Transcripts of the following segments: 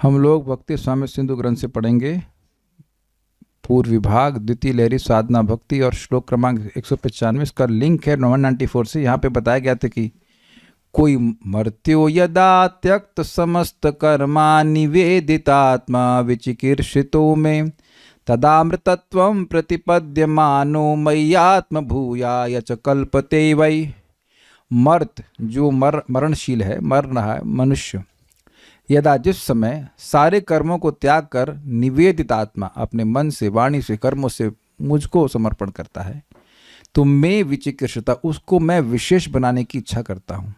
हम लोग भक्ति स्वामी सिंधु ग्रंथ से पढ़ेंगे पूर्व विभाग द्वितीय लहरी साधना भक्ति और श्लोक क्रमांक 195। इसका लिंक है 194 से। यहाँ पे बताया गया था कि कोई मर्त्यो यदा त्यक्त समस्त कर्मा निवेदितात्मा विचिकीर्षितो में तदामृतत्वं प्रतिपद्यमानो मय्यात्म भूयाय च कल्पते वै। मर्त जो मरणशील है, मर रहा है मनुष्य, यदा जिस समय सारे कर्मों को त्याग कर निवेदित आत्मा अपने मन से वाणी से कर्मों से मुझको समर्पण करता है तो मैं विचिकित्सता उसको मैं विशेष बनाने की इच्छा करता हूँ।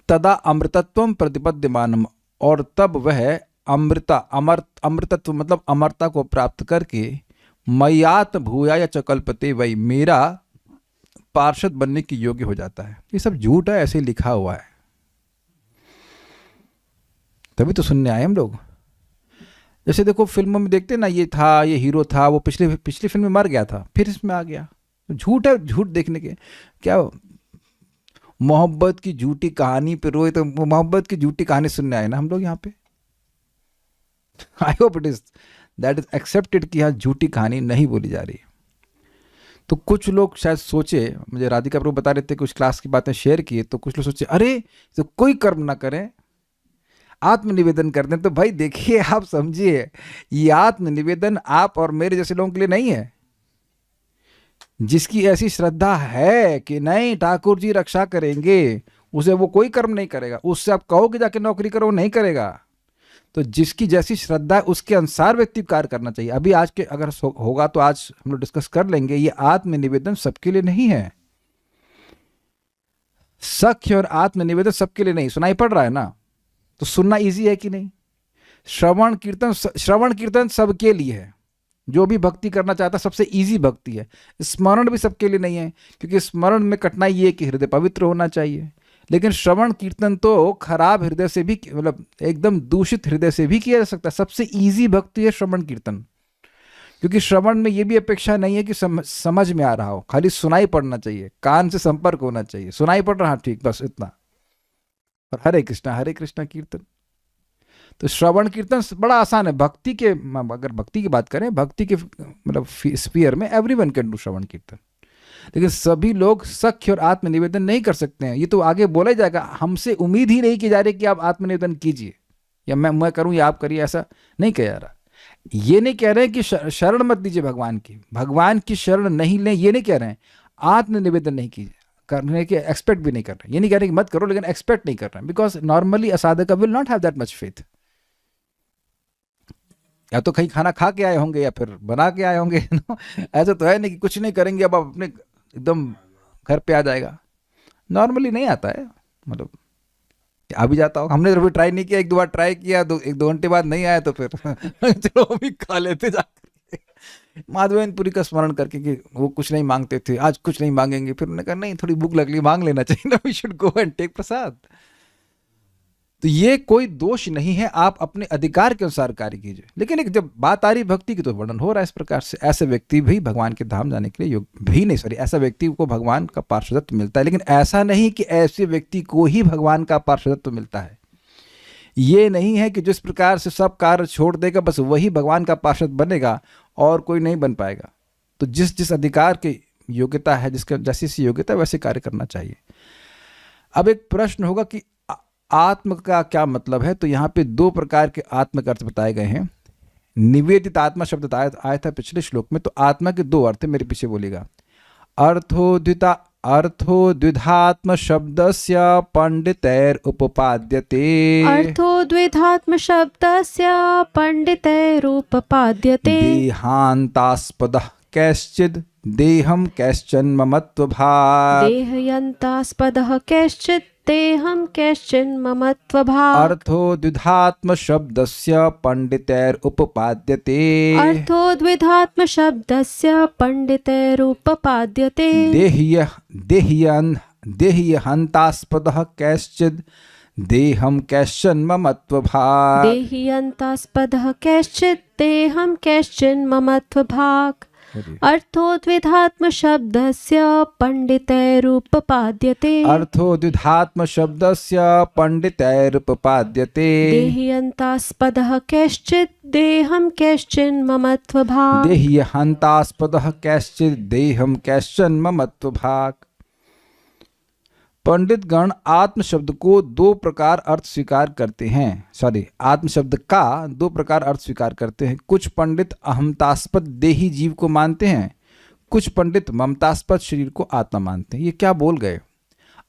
तदा अमृतत्वम प्रतिपद्यमानम और तब वह अमृतत्व मतलब अमरता को प्राप्त करके मयात भूया च कल्पते वही मेरा पार्षद बनने की योग्य हो जाता है। ये सब झूठ है, ऐसे लिखा हुआ है, तभी तो सुनने आए हम लोग। जैसे देखो फिल्मों में देखते ना, ये था, ये हीरो था, वो पिछली फिल्म में मर गया था, फिर इसमें आ गया। झूठ है, झूठ देखने के क्या। मोहब्बत की झूठी कहानी पे रोए तो मोहब्बत की झूठी कहानी सुनने आए ना हम लोग यहाँ पे। I hope it is that is accepted कि यहाँ झूठी कहानी नहीं बोली जा रही। तो कुछ लोग शायद सोचे, मुझे राधिका प्रभु बता रहे थे, कुछ क्लास की बातें शेयर किए, तो कुछ लोग सोचे अरे तो कोई कर्म ना करें, आत्मनिवेदन कर दें। तो भाई देखिए, आप समझिए, ये आत्मनिवेदन आप और मेरे जैसे लोगों के लिए नहीं है। जिसकी ऐसी श्रद्धा है कि नहीं ठाकुर जी रक्षा करेंगे, उसे वो कोई कर्म नहीं करेगा। उससे आप कहो कि जाके नौकरी करो, वो नहीं करेगा। तो जिसकी जैसी श्रद्धा है उसके अनुसार व्यक्ति कार्य करना चाहिए। अभी आज के अगर होगा तो आज हम लोग डिस्कस कर लेंगे। ये आत्मनिवेदन सबके लिए नहीं है, सख्य और आत्मनिवेदन सबके लिए नहीं। सुनाई पड़ रहा है ना, तो सुनना इजी है कि नहीं। श्रवण कीर्तन सबके लिए है। जो भी भक्ति करना चाहता है, सबसे इजी भक्ति है। स्मरण भी सबके लिए नहीं है, क्योंकि स्मरण में कठिनाई ये है कि हृदय पवित्र होना चाहिए। लेकिन श्रवण कीर्तन तो खराब हृदय से भी, मतलब एकदम दूषित हृदय से भी किया जा सकता है। सबसे इजी भक्ति है श्रवण कीर्तन, क्योंकि श्रवण में ये भी अपेक्षा नहीं है कि समझ में आ रहा हो, खाली सुनाई पड़ना चाहिए, कान से संपर्क होना चाहिए, सुनाई पड़ रहा ठीक, बस इतना। और हरे कृष्णा कीर्तन। तो श्रवण कीर्तन बड़ा आसान है। भक्ति के, अगर भक्ति की बात करें, भक्ति के मतलब स्पीयर में एवरीवन कैन डू श्रवण कीर्तन। लेकिन सभी लोग सख्य और आत्मनिवेदन नहीं कर सकते हैं। ये तो आगे बोला जाएगा, हमसे उम्मीद ही नहीं की जा रही कि आप आत्मनिवेदन कीजिए, या मैं करूं या आप करिए, ऐसा नहीं कह रहा। ये नहीं कह रहे हैं कि शरण मत दीजिए भगवान की शरण नहीं लें, ये नहीं कह रहे हैं। आत्मनिवेदन नहीं कीजिए, करने के एक्सपेक्ट भी नहीं कर रहे। ये नहीं कह रहे कि मत करो, लेकिन एक्सपेक्ट नहीं कर रहे हैं। बिकॉज नॉर्मली अ साधक will not have that much faith. या तो कहीं खाना खा के आए होंगे या फिर बना के आए होंगे। ऐसा तो है नहीं कि कुछ नहीं करेंगे अब अपने एकदम घर पे आ जाएगा। नॉर्मली नहीं आता है, मतलब आ भी जाता हो। हमने तो ट्राई नहीं किया, एक दो बार ट्राई किया, एक दो घंटे बाद नहीं आया तो फिर चलो अभी खा लेते जाकर। माधवेंद्रपुरी का स्मरण करके कि वो कुछ नहीं मांगते थे, आज कुछ नहीं मांगेंगे। फिर उन्होंने कहा नहीं, थोड़ी भूख लग ली, मांग लेना चाहिए ना, we should go and take prasad. तो ये कोई दोष नहीं है, आप अपने अधिकार के अनुसार कार्य कीजिए। लेकिन एक जब बात आ रही भक्ति की, तो वर्णन हो रहा है इस प्रकार से। ऐसे व्यक्ति भी भगवान के धाम जाने के लिए योग्य भी नहीं, सॉरी, ऐसा व्यक्ति को भगवान का पार्षदत्व मिलता है। लेकिन ऐसा नहीं कि ऐसे व्यक्ति को ही भगवान का पार्षदत्व मिलता है। ये नहीं है कि जिस प्रकार से सब कार्य छोड़ देगा बस वही भगवान का पार्षद बनेगा और कोई नहीं बन पाएगा। तो जिस जिस अधिकार की योग्यता है, जिसका जैसी सी योग्यता, वैसे कार्य करना चाहिए। अब एक प्रश्न होगा कि आत्म का क्या मतलब है। तो यहाँ पे दो प्रकार के आत्म का अर्थ बताए गए हैं। निवेदित आत्मा शब्द आया था पिछले श्लोक में। तो आत्मा के दो अर्थ है, मेरे पीछे बोलेगा। अर्थो द्विधात्म शब्दस्य पंडितैर उपपाद्यते। अर्थो द्विधात्म शब्दस्य पंडितैर उपपाद्यते। देहान्तास्पदः कैश्चिद् देहं कैश्चन ममत्वभाक्। देहयन्तास्पदः कैश्चित् देहं कैश्चिन् ममत्वभाक्। अर्थो द्विधात्म शब्दस्य पंडितैर उपपाद्यते। अर्थो द्विधात्म शब्दस्य पंडितैर उपपाद्यते। देह्यन्तास्पदः कैश्चिद् देहं कैश्चन ममत्वभाक्। देह्यन्तास्पदः कैश्चित् देहं कैश्चिन् ममत्वभाक्। बोलिए। अर्थो द्विधात्म शब्दस्य पंडितैरुपपाद्यते। अर्थो द्विधात्म शब्दस्य पंडितैरुपपाद्यते। देह्यन्तास्पदः कैश्चित् देहं कैश्चिन् ममत्वभाक्। देह्यहन्तास्पदः कैश्चित् देहं कैश्चन ममत्वभाक्। पंडित गण आत्म शब्द को दो प्रकार अर्थ स्वीकार करते हैं। आत्म शब्द का दो प्रकार अर्थ स्वीकार करते हैं। कुछ पंडित अहमतास्पद देही जीव को मानते हैं, कुछ पंडित ममतास्पद शरीर को आत्मा मानते हैं। ये क्या बोल गए?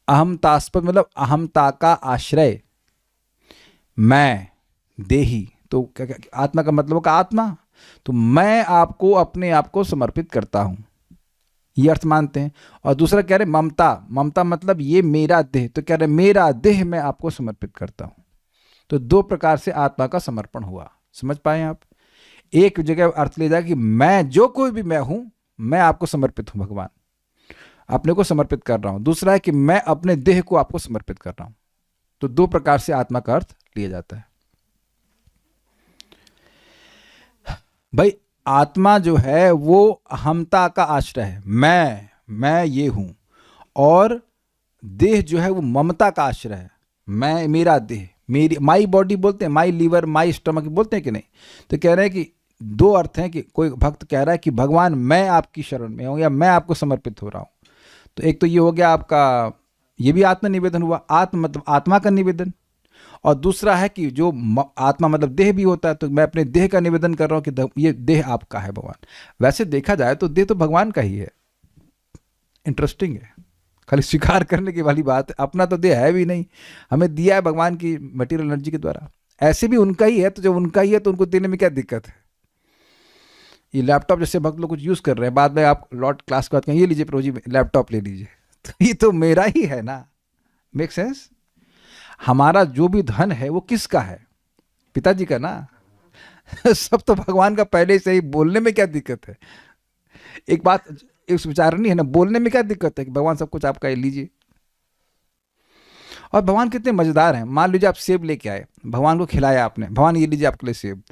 अहमतास्पद मतलब अहमता का आश्रय, मैं देही, तो क्या आत्मा का मतलब का आत्मा, तो मैं आपको अपने आप को समर्पित करता हूं, ये अर्थ मानते हैं। और दूसरा कह रहे ममता, ममता मतलब ये मेरा देह, तो कह रहे मेरा देह मैं आपको समर्पित करता हूं। तो दो प्रकार से आत्मा का समर्पण हुआ। समझ पाए आप? एक जगह अर्थ ले जाए कि मैं जो कोई भी मैं हूं, मैं आपको समर्पित हूं, भगवान अपने को समर्पित कर रहा हूं। दूसरा है कि मैं अपने देह को आपको समर्पित कर रहा हूं। तो दो प्रकार से आत्मा का अर्थ लिया जाता है। भाई आत्मा जो है वो अहमता का आश्रय है, मैं ये हूं, और देह जो है वो ममता का आश्रय है, मैं मेरा देह, मेरी माई बॉडी बोलते हैं, माई लीवर माई स्टमक बोलते हैं कि नहीं? तो कह रहे हैं कि दो अर्थ हैं कि कोई भक्त कह रहा है कि भगवान मैं आपकी शरण में हूं या मैं आपको समर्पित हो रहा हूं। तो एक तो ये हो गया आपका, ये भी आत्म निवेदन हुआ, आत्म मतलब आत्मा का निवेदन। और दूसरा है कि जो आत्मा मतलब देह भी होता है, तो मैं अपने देह का निवेदन कर रहा हूं कि ये देह आपका है भगवान। वैसे देखा जाए तो देह तो भगवान का ही है। इंटरेस्टिंग है, खाली स्वीकार करने की वाली बात है। अपना तो देह है भी नहीं, हमें दिया है भगवान की मटेरियल एनर्जी के द्वारा। ऐसे भी उनका ही है, तो जब उनका ही है तो उनको देने में क्या दिक्कत है? ये लैपटॉप जैसे भक्त लोग कुछ यूज कर रहे हैं, बाद में आप लॉट क्लास के बाद कहें ये लीजिए प्रभु जी लैपटॉप ले लीजिए, तो ये तो मेरा ही है ना। Make sense? हमारा जो भी धन है वो किसका है? पिताजी का ना। सब तो भगवान का पहले से ही। बोलने में क्या दिक्कत है? एक बात इस विचार नहीं है ना, बोलने में क्या दिक्कत है कि भगवान सब कुछ आपका है, लीजिए। और भगवान कितने मजेदार हैं। मान लीजिए आप सेब लेके आए, भगवान को खिलाया आपने, भगवान ये लीजिए आपके लिए सेब,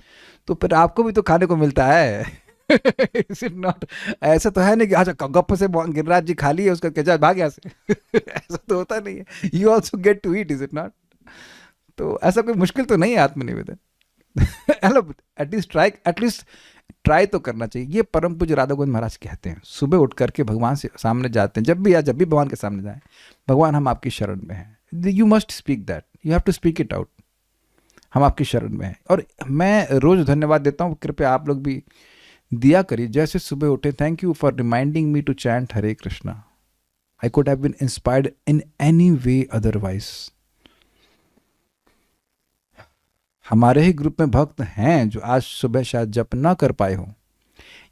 तो फिर आपको भी तो खाने को मिलता है। Is it not? ऐसा तो है नहीं कि अच्छा गप से गिरिराज जी खा लिए उसका क्या भाग यहाँ से। ऐसा तो होता नहीं है। You also get to eat, is it not? तो ऐसा कोई मुश्किल तो नहीं है आत्मनिवेदन। एटलीस्ट ट्राई तो करना चाहिए। ये परम पूज्य राधा गोविंद महाराज कहते हैं, सुबह उठ करके भगवान से सामने जाते हैं, जब भी भगवान के सामने जाएं, भगवान हम आपकी शरण में हैं। You must speak that, you have to speak it out, हम आपकी शरण में हैं। और मैं रोज धन्यवाद देता हूँ, कृपया आप लोग भी दिया करिए। जैसे सुबह उठे, thank you for reminding me to chant Hare Krishna, I could have been inspired in any way otherwise. हमारे ही ग्रुप में भक्त हैं जो आज सुबह शायद जप ना कर पाए हों,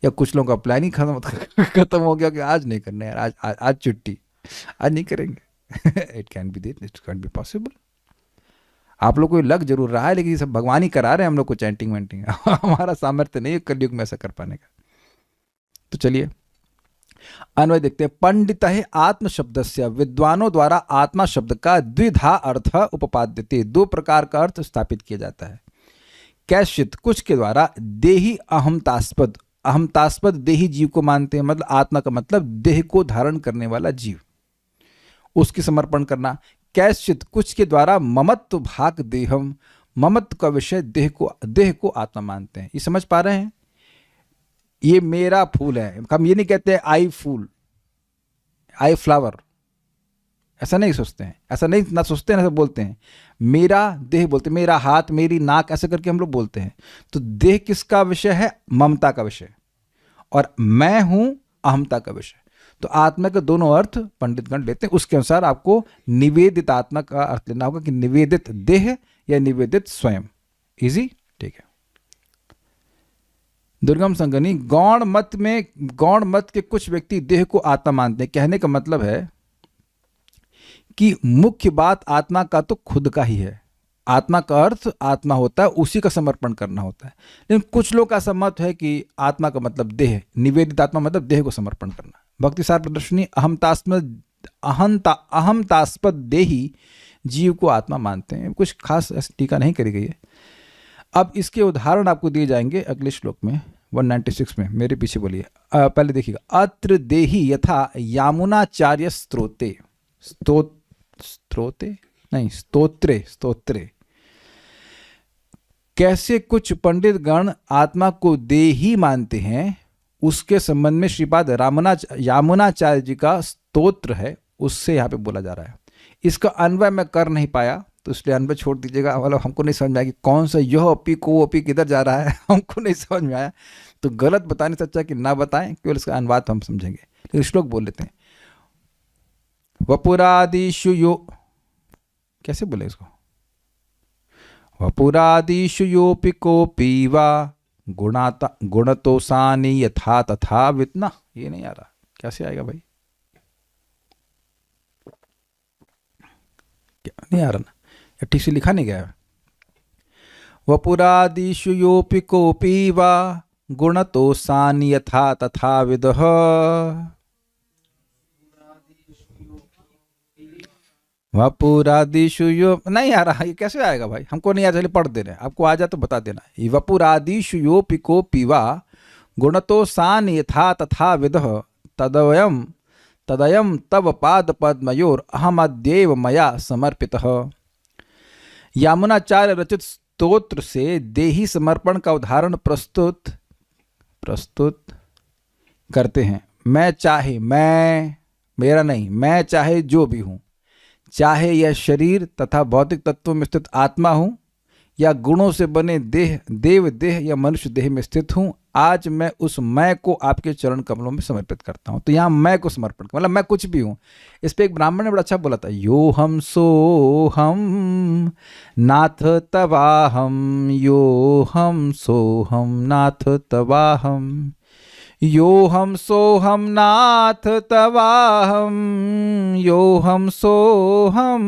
या कुछ लोगों का प्लान ही खत्म हो गया कि आज नहीं करना है, आज छुट्टी, आज नहीं करेंगे। It can be this, it can be possible. आप लोग को लग जरूर रहा है, लेकिन ये सब भगवान ही करा रहे हैं हम लोग को चैंटिंग वैंटिंग। हमारा सामर्थ्य नहीं है कलयुग में ऐसा कर पाने का। तो चलिए अन्वय देखते हैं। पंडित है आत्म शब्दस्य, विद्वानों द्वारा आत्मा शब्द का द्विधा अर्थ उपपाद्यते, दो प्रकार का अर्थ स्थापित किया जाता है। कैश्चित, कुछ के द्वारा, देही अहमतास्पद, अहमतास्पद देही जीव को मानते हैं, मतलब आत्मा का मतलब देह को धारण करने वाला जीव, उसकी समर्पण करना। कैश्चित, कुछ के द्वारा ममत्व भाग देहम, ममत्व का विषय देह को आत्मा मानते हैं। ये समझ पा रहे हैं? ये मेरा फूल है, हम ये नहीं कहते आई फूल, आई फ्लावर, ऐसा नहीं सोचते हैं, ऐसा नहीं ना सोचते हैं, ऐसा बोलते हैं। मेरा देह बोलते हैं, मेरा हाथ, मेरी नाक, ऐसे करके हम लोग बोलते हैं। तो देह किसका विषय है? ममता का विषय, और मैं हूं अहमता का विषय। तो आत्मा के दोनों अर्थ पंडितगण लेते हैं। उसके अनुसार आपको निवेदित आत्मा का अर्थ लेना होगा कि निवेदित देह या निवेदित स्वयं। इजी? ठीक है। दुर्गम संगनी, गौण मत के कुछ व्यक्ति देह को आत्मा मानते हैं। कहने का मतलब है कि मुख्य बात आत्मा का तो खुद का ही है। आत्मा का अर्थ आत्मा होता है, उसी का समर्पण करना होता है। लेकिन कुछ लोग का मत है कि आत्मा का मतलब देह, निवेदित आत्मा मतलब देह को समर्पण करना। भक्ति सार प्रदर्शनी अहमतास्पद देही जीव को आत्मा मानते हैं। कुछ खास टीका नहीं करी गई है। अब इसके उदाहरण आपको दिए जाएंगे अगले श्लोक में। 196 में, मेरे पीछे बोलिए। पहले देखिएगा, अत्र देहि यथा यामुनाचार्य स्त्रोते, स्तोत्रे, कैसे कुछ पंडित गण आत्मा को देही मानते हैं, उसके संबंध में श्रीपाद यामुनाचार्य जी का स्तोत्र है, उससे यहाँ पे बोला जा रहा है। इसका अन्वय मैं कर नहीं पाया, तो इसलिए अन्वय छोड़ दीजिएगा। मतलब हमको नहीं समझ में आया कि कौन सा यह अपी को अपी किधर जा रहा है, हमको नहीं समझ में आया। तो गलत बताने से अच्छा कि ना बताएं, केवल इसका अनुवाद हम समझेंगे। लेकिन श्लोक बोल लेते हैं। वपुरादिषु यो, कैसे बोले इसको, वपुरादिषु योपि कोपि वा गुणतोसानि यथा तथा वित्ना। ये नहीं आ रहा, कैसे आएगा भाई, क्या नहीं आ रहा ना, या ठीक से लिखा नहीं गया है। वपुरादिषु योपि कोपि वा गुणतोसानि यथा तथा विदः। वपुरादिषु यो, नहीं आ रहा, ये कैसे आएगा भाई, हमको नहीं आ, चलिए पढ़ दे रहे हैं, आपको आ जाए तो बता देना। वपुरादिषु योपि कोपि वा गुणतोसानि यथा तथा विदः तदयं तव पाद पद्मयोर अहमद्येव मया समर्पितः। यामुनाचार्य रचित स्तोत्र से देही समर्पण का उदाहरण प्रस्तुत करते हैं। मेरा नहीं, मैं चाहे जो भी हूँ, चाहे यह शरीर तथा भौतिक तत्वों में स्थित आत्मा हूँ या गुणों से बने देव देह या मनुष्य देह में स्थित हूँ, आज मैं उस मैं को आपके चरण कमलों में समर्पित करता हूँ। तो यहाँ मैं को समर्पण, मतलब मैं कुछ भी हूँ। इस पे एक ब्राह्मण ने बड़ा अच्छा बोला था, यो हम सो हम नाथ तवाहम, यो हम सो हम नाथ तवाहम, यो हम सो हम नाथ तवाहम, यो हम सो हम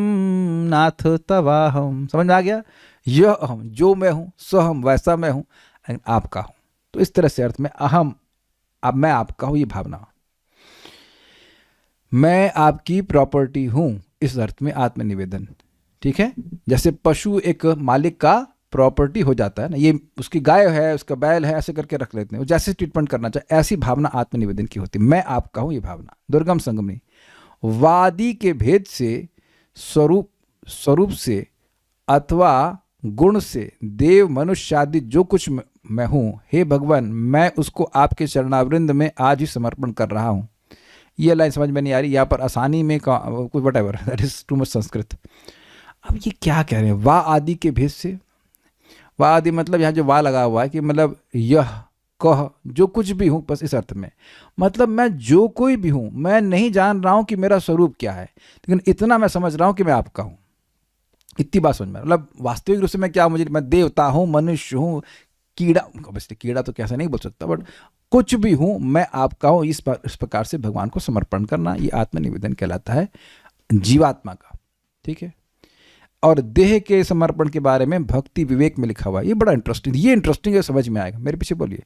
नाथ तवाहम। समझ में आ गया? यह अहम, जो मैं हूँ, सो हम, वैसा मैं हूँ, आपका हूँ। तो इस तरह से अर्थ में अहम, अब मैं आपका हूँ, ये भावना, मैं आपकी प्रॉपर्टी हूँ, इस अर्थ में आत्मनिवेदन। ठीक है, जैसे पशु एक मालिक का प्रॉपर्टी हो जाता है ना, ये उसकी गाय है, उसका बैल है, ऐसे करके रख लेते हैं, जैसे ट्रीटमेंट करना चाहिए, ऐसी भावना आत्मनिवेदन की होती है। मैं आपका हूँ, ये भावना दुर्गम संगमनी। वादी के भेद से, स्वरूप से अथवा गुण से देव मनुष्य आदि जो कुछ मैं हूँ, हे भगवान, मैं उसको आपके चरणावृंद में आज ही समर्पण कर रहा हूँ। ये लाइन समझ में नहीं आ रही, यहाँ पर आसानी में कुछ whatever, that is too much Sanskrit. अब ये क्या कह रहे हैं, वाह आदि के भेद से, वाह आदि मतलब यहाँ जो वाह लगा हुआ है कि मतलब यह कह जो कुछ भी हूँ, बस इस अर्थ में, मतलब मैं जो कोई भी हूँ, मैं नहीं जान रहा हूँ कि मेरा स्वरूप क्या है, लेकिन इतना मैं समझ रहा हूँ कि मैं आपका हूँ। इतनी बात समझ में, मतलब वास्तविक रूप से मैं क्या, मैं देवता हूँ, मनुष्य हूँ, कीड़ा तो कैसे नहीं बोल सकता, बट कुछ भी हूँ, मैं आपका हूँ, इस प्रकार से भगवान को समर्पण करना, ये आत्मनिवेदन कहलाता है जीवात्मा का। ठीक है, और देह के समर्पण के बारे में भक्ति विवेक में लिखा हुआ है, ये बड़ा इंटरेस्टिंग, ये इंटरेस्टिंग है, समझ में आएगा, मेरे पीछे बोलिए।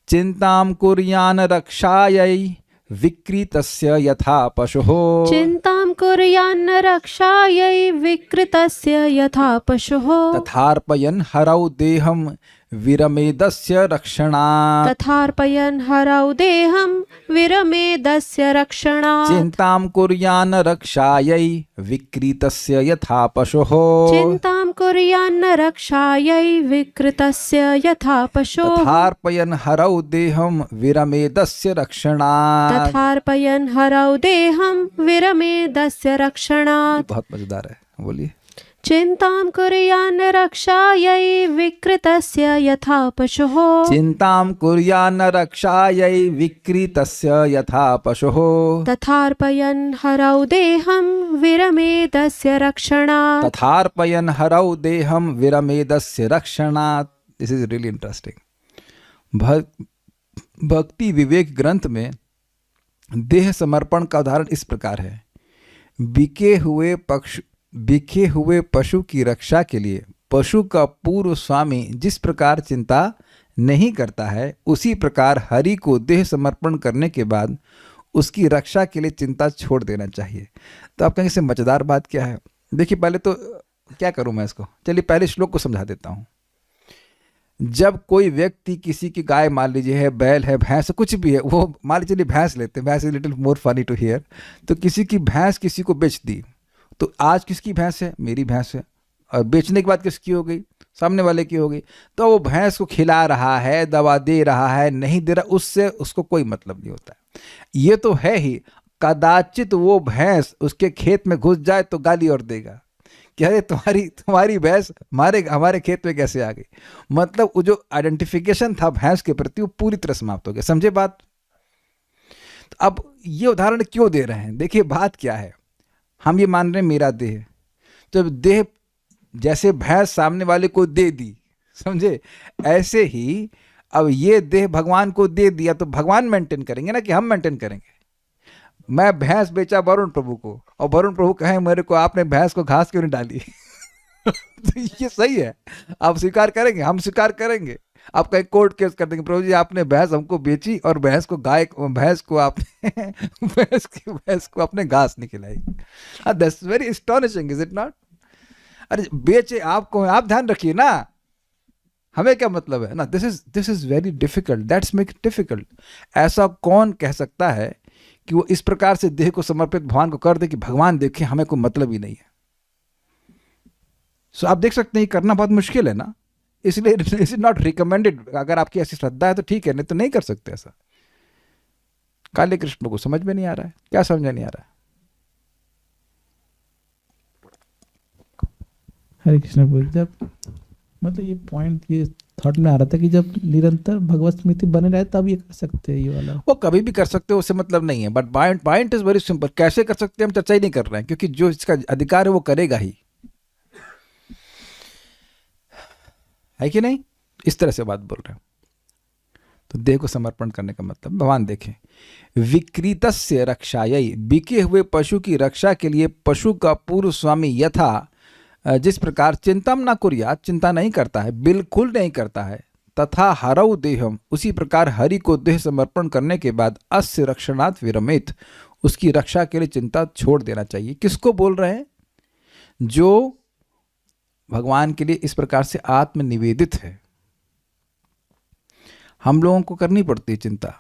चिंताम कुर्यान रक्षायै विक्रीतस्य यथा पशुः, चिंतां कुर्यान्न रक्षायै विकृतस्य यथा पशुः, तथार्पयन् हरौ देहं विरमेदस्य रक्षणात्, तथार्पयन् हरौ देहं विरमेदस्य रक्षणात्। चिंतां कुर्यान्न रक्षायै विक्रीतस्य यथा पशुः, चिंतां कुर्यान्न रक्षायै विकृतस्य यथा पशुः, तथार्पयन् हरौ देहं विरमेदस्य रक्षणात्। तथार्पयन् हरौ देहं विरमेदस्य रक्षणात्। बहुत मजेदार है, बोलिए। चिंतां कुर्यान्न रक्षायै विकृतस्य यथा पशुः, चिंतां कुर्यान्न रक्षायै विक्रीतस्य यथा पशुः, तथार्पयन् हरौ देहं विरमेदस्य रक्षणात्। तथार्पयन् हरौ देहं विरमेदस्य रक्षणात्। This is really interesting. भक्ति विवेक ग्रंथ में देह समर्पण का उदाहरण इस प्रकार है, बिके हुए पशु की रक्षा के लिए पशु का पूर्व स्वामी जिस प्रकार चिंता नहीं करता है, उसी प्रकार हरि को देह समर्पण करने के बाद उसकी रक्षा के लिए चिंता छोड़ देना चाहिए। तो आप कहेंगे इससे मजेदार बात क्या है? देखिए, पहले तो क्या करूं मैं इसको, चलिए पहले श्लोक को समझा देता हूं। जब कोई व्यक्ति किसी की गाय मान लीजिए है, बैल है, भैंस है, कुछ भी है, वो मान लीजिए चलिए भैंस लेते हैं, bhains is little more funny to hear. तो किसी की भैंस किसी को बेच दी, तो आज किसकी भैंस है? मेरी भैंस है। और बेचने के बाद किसकी हो गई? सामने वाले की हो गई। तो वो भैंस को खिला रहा है, दवा दे रहा है, नहीं दे रहा, उससे उसको कोई मतलब नहीं होता है। ये तो है ही, कदाचित वो भैंस उसके खेत में घुस जाए तो गाली और देगा कि अरे तुम्हारी भैंस हमारे खेत में कैसे आ गई। मतलब वो जो आइडेंटिफिकेशन था भैंस के प्रति वो पूरी तरह समाप्त हो गया। समझे बात? तो अब ये उदाहरण क्यों दे रहे हैं? देखिए बात क्या है, हम ये मान रहे हैं मेरा देह है, तो देह जैसे भैंस सामने वाले को दे दी, समझे, ऐसे ही अब ये देह भगवान को दे दिया तो भगवान मेंटेन करेंगे ना कि हम मेंटेन करेंगे? मैं भैंस बेचा वरुण प्रभु को और वरुण प्रभु कहें मेरे को आपने भैंस को घास क्यों नहीं डाली? तो ये सही है? आप स्वीकार करेंगे? हम स्वीकार करेंगे। आप कहीं कोर्ट केस कर देंगे, प्रभु जी आपने भैंस हमको बेची और भैंस को आपने भैंस को आपने घास नहीं खिलाई। That's very astonishing, is it not? अरे बेचे आपको, आप ध्यान रखिए ना, हमें क्या मतलब है ना। This is very difficult, that's make difficult. ऐसा कौन कह सकता है कि वो इस प्रकार से देह को समर्पित भगवान को कर दे कि भगवान देखे हमें कोई मतलब ही नहीं है। सो आप देख सकते हैं करना बहुत मुश्किल है ना, इसलिए इज नॉट रिकमेंडेड। अगर आपकी ऐसी श्रद्धा है तो ठीक है, नहीं तो नहीं कर सकते ऐसा। काले कृष्ण को समझ में नहीं आ रहा है, क्या समझ में नहीं आ रहा है? हरे कृष्ण बोल। जब मतलब ये पॉइंट, ये थॉट में आ रहा था कि जब निरंतर भगवत स्मृति बने रहे तब ये कर सकते हैं, ये वाला। वो कभी भी कर सकते हो, उससे मतलब नहीं है, but point is very simple. कैसे कर सकते हैं हम चर्चा ही नहीं कर रहे हैं, क्योंकि जो इसका अधिकार है वो करेगा ही, है कि नहीं? इस तरह से बात बोल रहे हैं। तो देह को समर्पण करने का मतलब भगवान देखें, विकृतस्य रक्षायै, बिके हुए पशु की रक्षा के लिए पशु का पूर्व स्वामी यथा जिस प्रकार चिंतम न कुर्यात, चिंता नहीं करता है, बिल्कुल नहीं करता है, तथा हरौ देहम, उसी प्रकार हरि को देह समर्पण करने के बाद अस्य रक्षणात् विरमेत, उसकी रक्षा के लिए चिंता छोड़ देना चाहिए। किसको बोल रहे हैं? जो भगवान के लिए इस प्रकार से आत्मनिवेदित है। हम लोगों को करनी पड़ती है चिंता,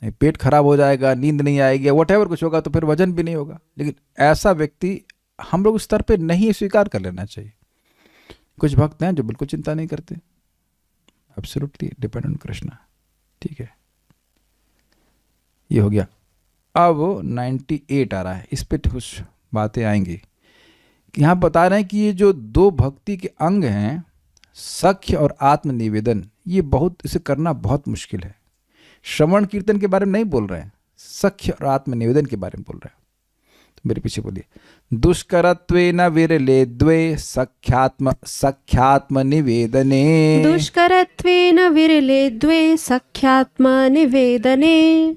नहीं पेट खराब हो जाएगा, नींद नहीं आएगी, व्हाटएवर कुछ होगा, तो फिर वजन भी नहीं होगा। लेकिन ऐसा व्यक्ति हम लोग उस स्तर पे नहीं स्वीकार कर लेना चाहिए। कुछ भक्त हैं जो बिल्कुल चिंता नहीं करते, एब्सोल्युटली डिपेंड ऑन कृष्ण, ठीक है। ये हो गया। अब 98 आ रहा है, इस पे कुछ बातें आएंगी कि यहाँ बता रहे हैं कि ये जो दो भक्ति के अंग हैं, सख्य और आत्मनिवेदन, ये बहुत, इसे करना बहुत मुश्किल है। श्रवण कीर्तन के बारे में नहीं बोल रहे हैं, सख्य और आत्मनिवेदन के बारे में बोल रहे हैं। तो मेरे पीछे बोलिए, दुष्करत्वेन विरले द्वे सख्यात्म निवेदने, दुष्करत्वेन विरले द्वे सख्यात्म निवेदने,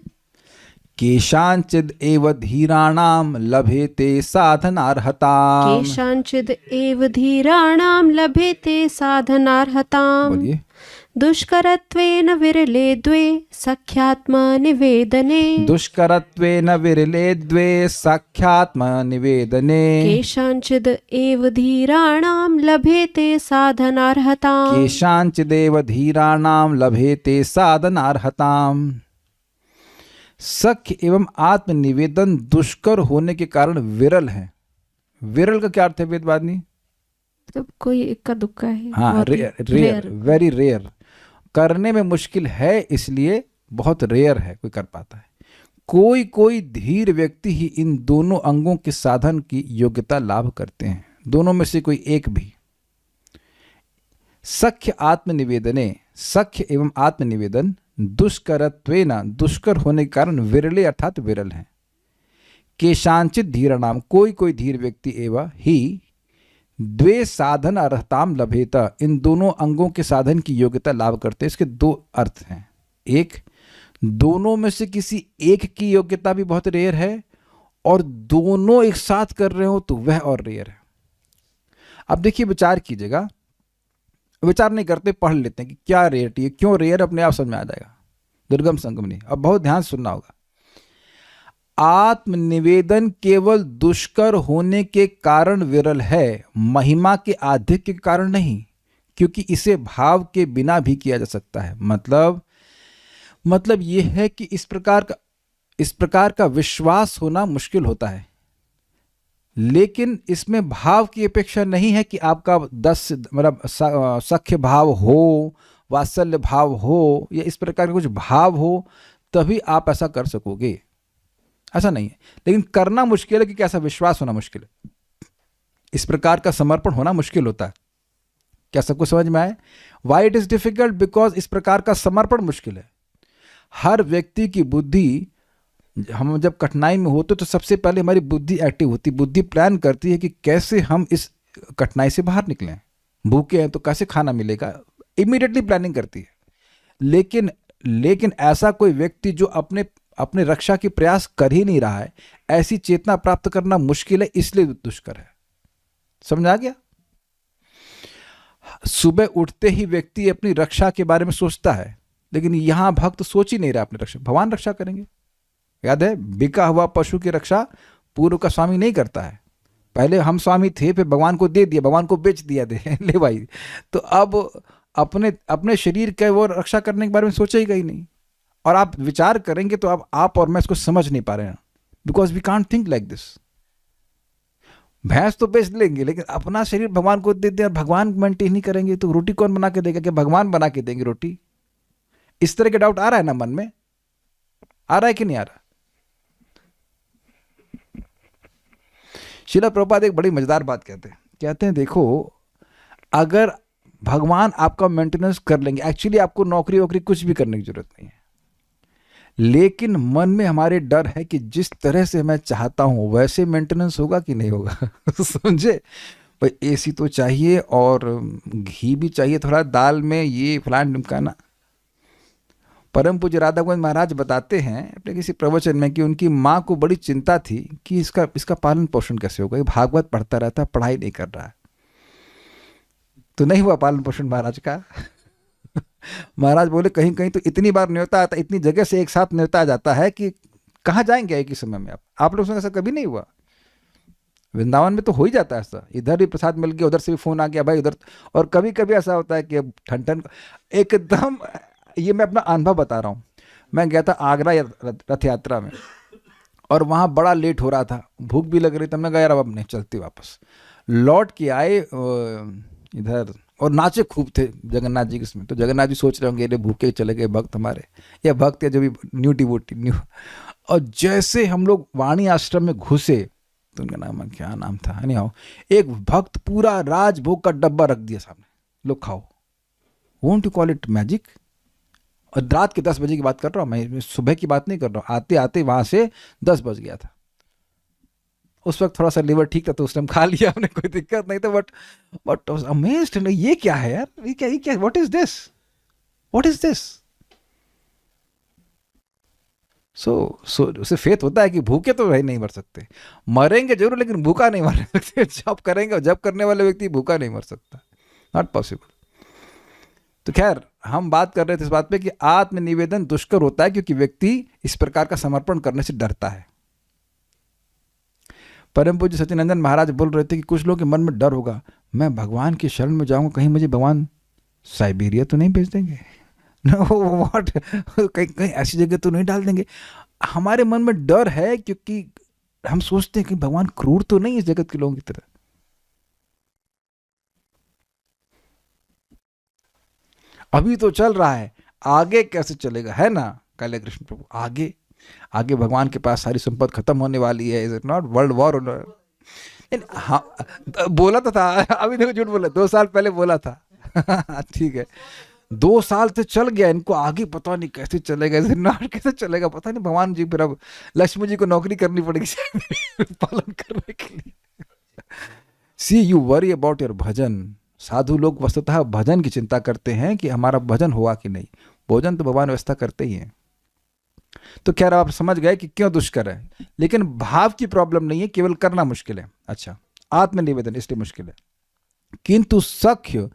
केषाञ्चिद् एव धीराणां लभेते साधनार्हताम्, केषाञ्चिद् एव धीराणां लभेते साधनार्हताम्। बोलिए, दुष्करत्वेन विरले द्वे सख्यात्म निवेदने, दुष्करत्वेन विरले द्वे सख्यात्म निवेदने, केषाञ्चिद् एव धीराणां लभेते साधनार्हताम्, केषाञ्चिदेव धीराणां लभेते साधनार्हताम्। सख्य एवं आत्मनिवेदन दुष्कर होने के कारण विरल है। विरल का क्या अर्थ है वेदवादिनी? मतलब कोई इक्का दुक्का है। हाँ, रेयर, वेरी रेयर, करने में मुश्किल है, इसलिए बहुत रेयर है कोई कर पाता है। कोई कोई धीर व्यक्ति ही इन दोनों अंगों के साधन की योग्यता लाभ करते हैं, दोनों में से कोई एक भी। सख्य आत्मनिवेदने, सख्य एवं आत्मनिवेदन दुष्करत्वेन, दुष्कर होने के कारण विरले अर्थात विरल हैं। केषांचित धीराणाम, कोई कोई धीर व्यक्ति एवं ही द्वे साधन अर्हताम लभेत, इन दोनों अंगों के साधन की योग्यता लाभ करते हैं। इसके दो अर्थ हैं, एक दोनों में से किसी एक की योग्यता भी बहुत रेयर है, और दोनों एक साथ कर रहे हो तो वह और रेयर है। अब देखिए, विचार कीजिएगा, विचार नहीं करते, पढ़ लेते हैं कि क्या रेयरिटी है, क्यों रेयर, अपने आप समझ में आ जाएगा। दुर्गम संगमनी, अब बहुत ध्यान सुनना होगा। आत्मनिवेदन केवल दुष्कर होने के कारण विरल है, महिमा के आधिक्य के कारण नहीं। क्योंकि इसे भाव के बिना भी किया जा सकता है। मतलब ये है कि इस प्रकार का विश्वास होना मुश्किल होता है, लेकिन इसमें भाव की अपेक्षा नहीं है कि आपका 10 मतलब सख्य भाव हो, वात्सल्य भाव हो, या इस प्रकार के कुछ भाव हो तभी आप ऐसा कर सकोगे, ऐसा नहीं है। लेकिन करना मुश्किल है क्योंकि ऐसा विश्वास होना मुश्किल है, इस प्रकार का समर्पण होना मुश्किल होता है। क्या सबको समझ में आए? Why it is difficult? Because इस प्रकार का समर्पण मुश्किल है। हर व्यक्ति की बुद्धि, हम जब कठिनाई में होते तो सबसे पहले हमारी बुद्धि एक्टिव होती, बुद्धि प्लान करती है कि कैसे हम इस कठिनाई से बाहर निकलें। भूखे हैं तो कैसे खाना मिलेगा, इमीडिएटली प्लानिंग करती है। लेकिन ऐसा कोई व्यक्ति जो अपने रक्षा की प्रयास कर ही नहीं रहा है, ऐसी चेतना प्राप्त करना मुश्किल है, इसलिए दुष्कर है। समझ आ गया? सुबह उठते ही व्यक्ति अपनी रक्षा के बारे में सोचता है, लेकिन यहां भक्त सोच ही नहीं रहा अपनी रक्षा, भगवान रक्षा करेंगे। याद है, बिका हुआ पशु की रक्षा पूर्व का स्वामी नहीं करता है। पहले हम स्वामी थे, फिर भगवान को दे दिया, भगवान को बेच दिया दे ले भाई, तो अब अपने शरीर के वो रक्षा करने के बारे में सोचेगा ही नहीं। और आप विचार करेंगे तो अब आप और मैं इसको समझ नहीं पा रहे हैं, because we can't think like this. भैंस तो बेच लेंगे, लेकिन अपना शरीर भगवान को दे दें और भगवान मेंटेन नहीं करेंगे तो रोटी कौन बना के देगा? कि भगवान बना के देंगे रोटी? इस तरह के डाउट आ रहा है ना मन में? आ रहा है कि नहीं आ रहा? श्रील प्रभुपाद एक बड़ी मजेदार बात कहते हैं देखो, अगर भगवान आपका मेंटेनेंस कर लेंगे, एक्चुअली आपको नौकरी वोकरी कुछ भी करने की जरूरत नहीं है, लेकिन मन में हमारे डर है कि जिस तरह से मैं चाहता हूं वैसे मेंटेनेंस होगा कि नहीं होगा समझे भाई? एसी तो चाहिए और घी भी चाहिए थोड़ा दाल में, ये फलान ढिमकाना। परम पूज्य राधा गोविंद महाराज बताते हैं अपने किसी प्रवचन में कि उनकी माँ को बड़ी चिंता थी कि इसका पालन पोषण कैसे होगा, ये भागवत पढ़ता रहता है, पढ़ाई नहीं कर रहा है। तो नहीं हुआ पालन पोषण महाराज का महाराज बोले कहीं कहीं तो इतनी बार न्योता आता, इतनी जगह से एक साथ न्योता आ जाता है कि कहाँ जाएंगे एक ही समय में। आप लोगों से ऐसा कभी नहीं हुआ? वृंदावन में तो हो ही जाता है ऐसा, इधर भी प्रसाद मिल गया, उधर से भी फोन आ गया भाई उधर। और कभी कभी ऐसा होता है कि अब ठन एकदम, ये मैं अपना अनुभव बता रहा हूँ। मैं गया था आगरा रथ यात्रा में, और वहाँ बड़ा लेट हो रहा था, भूख भी लग रही थी। हमने कहा यार अब नहीं चलते वापस। लौट के आए इधर, और नाचे खूब थे जगन्नाथ जी किसमें। तो जगन्नाथ जी सोच रहे होंगे ये भूखे चले गए भक्त हमारे, या भक्त या जो भी न्यू डिवोटी। और जैसे हम लोग वाणी आश्रम में घुसे तो उनका नाम क्या नाम था, नहीं आओ, एक भक्त पूरा राजभोग का डब्बा रख दिया सामने, लो खाओ। Won't you call it magic? और रात के 10 बजे की बात कर रहा हूँ मैं, सुबह की बात नहीं कर रहा हूँ। आते आते वहां से 10 बज गया था। उस वक्त थोड़ा सा लीवर ठीक था तो उस टाइम खा लिया हमने, कोई दिक्कत नहीं था। बट अमेज्ड, ये क्या है यार, ये क्या व्हाट इज दिस? सो उसे फेथ होता है कि भूखे तो भाई नहीं मर सकते, मरेंगे जरूर लेकिन भूखा नहीं मर सकते। जब करेंगे, जब करने वाले व्यक्ति भूखा नहीं मर सकता, नॉट पॉसिबल। तो खैर हम बात कर रहे थे इस बात पे कि आत्मनिवेदन दुष्कर होता है क्योंकि व्यक्ति इस प्रकार का समर्पण करने से डरता है। परम पूज्य सच्चिदानंद महाराज बोल रहे थे कि कुछ लोगों के मन में डर होगा, मैं भगवान की शरण में जाऊंगा, कहीं मुझे भगवान साइबेरिया तो नहीं भेज देंगे, नो व्हाट, कहीं ऐसी जगह तो नहीं डाल देंगे। हमारे मन में डर है क्योंकि हम सोचते हैं कि भगवान क्रूर तो नहीं इस जगत के लोगों की तरह। अभी तो चल रहा है, आगे कैसे चलेगा, है ना काले कृष्ण प्रभु? आगे भगवान के पास सारी संपत्ति खत्म होने वाली है, is it not? World war. हाँ बोला तो था, अभी देखो झूठ बोला, 2 साल पहले बोला था ठीक है, 2 साल से चल गया, इनको आगे पता नहीं कैसे चलेगा, इज इट नॉट? कैसे चलेगा पता नहीं। भगवान जी फिर अब लक्ष्मी जी को नौकरी करनी पड़ेगी पालन करने के लिए। सी यू वरी अबाउट योर भजन। साधु लोग वस्तुतः भजन की चिंता करते हैं कि हमारा भजन हुआ कि नहीं, भोजन तो भगवान व्यवस्था करते ही हैं। तो क्या आप समझ गए कि क्यों दुष्कर है? लेकिन भाव की प्रॉब्लम नहीं है, केवल करना मुश्किल है। अच्छा, आत्मनिवेदन इसलिए मुश्किल है, किंतु सख्य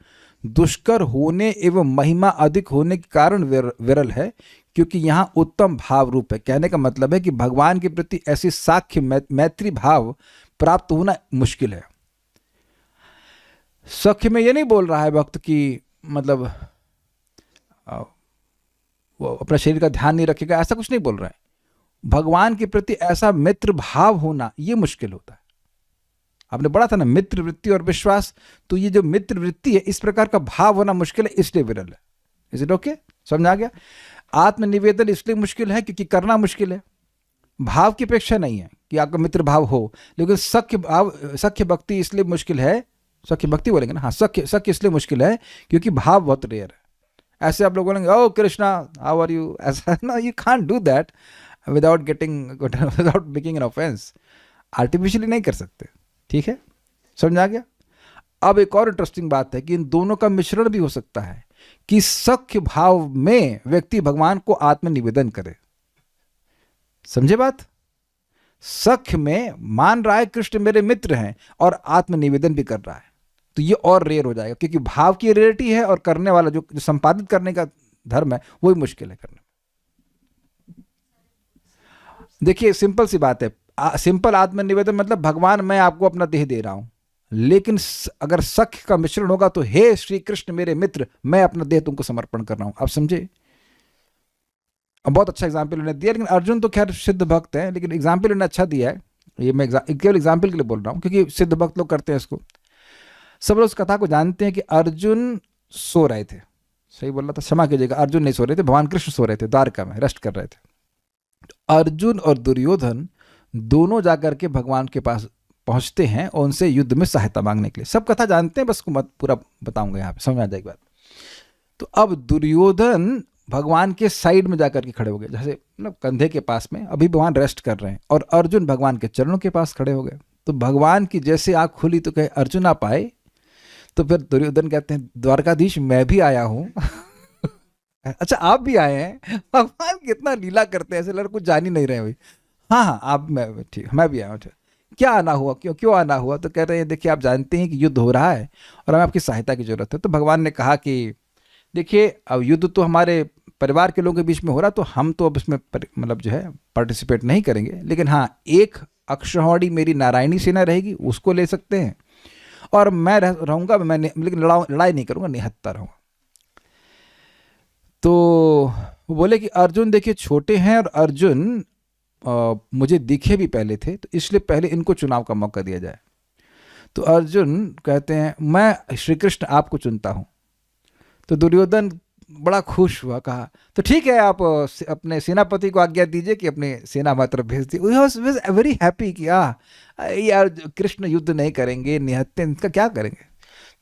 दुष्कर होने एवं महिमा अधिक होने के कारण विरल है, क्योंकि यहां उत्तम भाव रूप है। कहने का मतलब है कि भगवान के प्रति ऐसी साख्य मैत्री भाव प्राप्त होना मुश्किल है। सख्य में ये नहीं बोल रहा है भक्त कि मतलब वो अपने शरीर का ध्यान नहीं रखेगा, ऐसा कुछ नहीं बोल रहा है। भगवान के प्रति ऐसा मित्र भाव होना ये मुश्किल होता है। आपने पढ़ा था ना, मित्र वृत्ति और विश्वास, तो ये जो मित्र वृत्ति है, इस प्रकार का भाव होना मुश्किल है, इसलिए विरल है। Is it okay? समझ आ गया? आत्मनिवेदन इसलिए मुश्किल है क्योंकि करना मुश्किल है, भाव की अपेक्षा नहीं है कि आपका मित्र भाव हो। लेकिन सख्य भाव, सख्य भक्ति इसलिए मुश्किल है, सख्य भक्ति बोलेंगे ना, हाँ, सख्य इसलिए मुश्किल है क्योंकि भाव बहुत रेयर है। ऐसे आप लोग बोलेंगे ओ कृष्णा हाउ आर यू, ऐसा ना, you can't do that without making an offence. Artificially नहीं कर सकते, ठीक है? समझ आ गया? अब एक और इंटरेस्टिंग बात है कि इन दोनों का मिश्रण भी हो सकता है कि सख्य भाव में व्यक्ति भगवान को आत्मनिवेदन करे। समझे बात? सख्य में मान रहा है कृष्ण मेरे मित्र हैं और आत्मनिवेदन भी कर रहा है, तो ये और रेयर हो जाएगा क्योंकि भाव की रेयरिटी है और करने वाला जो संपादित करने का धर्म है वही मुश्किल है करने। देखिए सिंपल सी बात है, सिंपल आत्मनिवेदन मतलब भगवान मैं आपको अपना देह दे रहा हूं, लेकिन अगर सख्य का मिश्रण होगा तो हे श्री कृष्ण मेरे मित्र, मैं अपना देह तुमको समर्पण कर रहा हूं। आप समझे? अब बहुत अच्छा एग्जाम्पल उन्होंने दिया, लेकिन अर्जुन तो खैर सिद्ध भक्त है, लेकिन एग्जाम्पल उन्होंने अच्छा दिया है। ये मैं केवल एग्जाम्पल के लिए बोल रहा हूँ क्योंकि सिद्ध भक्त लोग करते हैं इसको। सब लोग उस कथा को जानते हैं कि अर्जुन सो रहे थे, सही बोल रहा था, क्षमा कीजिएगा, अर्जुन नहीं सो रहे थे, भगवान कृष्ण सो रहे थे, द्वारका में रेस्ट कर रहे थे। अर्जुन और दुर्योधन दोनों जाकर के भगवान के पास पहुंचते हैं और उनसे युद्ध में सहायता मांगने के लिए। सब कथा जानते हैं, बस को मत पूरा बताऊंगा यहाँ पे, समझ आ जाएगी बात। तो अब दुर्योधन भगवान के साइड में जाकर के खड़े हो गए, जैसे मतलब कंधे के पास में, अभी भगवान रेस्ट कर रहे हैं, और अर्जुन भगवान के चरणों के पास खड़े हो गए। तो भगवान की जैसे आंख खुली तो कहे अर्जुन आप आए, तो फिर दुर्योधन कहते हैं द्वारकाधीश मैं भी आया हूं। अच्छा आप भी आए हैं? भगवान कितना लीला करते हैं, ऐसे लड़ कुछ जान ही नहीं रहे भाई। हाँ हाँ आप, मैं ठीक, मैं भी आया हूँ। क्या आना हुआ, क्यों आना हुआ? तो कह रहे हैं देखिए आप जानते हैं कि युद्ध हो रहा है और हमें आपकी सहायता की जरूरत है। तो भगवान ने कहा कि देखिए अब युद्ध तो हमारे परिवार के लोगों के बीच में हो रहा, तो हम तो अब इसमें मतलब जो है पार्टिसिपेट नहीं करेंगे, लेकिन हाँ एक अक्षौहिणी मेरी नारायणी सेना रहेगी, उसको ले सकते हैं, और मैं रहूंगा, मैं लेकिन लड़ाई नहीं करूंगा, निहत्था रहूंगा। तो वो बोले कि अर्जुन देखिए छोटे हैं और अर्जुन मुझे दिखे भी पहले थे, तो इसलिए पहले इनको चुनाव का मौका दिया जाए। तो अर्जुन कहते हैं मैं श्री कृष्ण आपको चुनता हूं। तो दुर्योधन बड़ा खुश हुआ, कहा तो ठीक है आप अपने सेनापति को आज्ञा दीजिए कि अपने सेना हमारी तरफ भेज दी। वाज वेरी हैप्पी कि यार कृष्ण युद्ध नहीं करेंगे, निहत्थे इनका क्या करेंगे।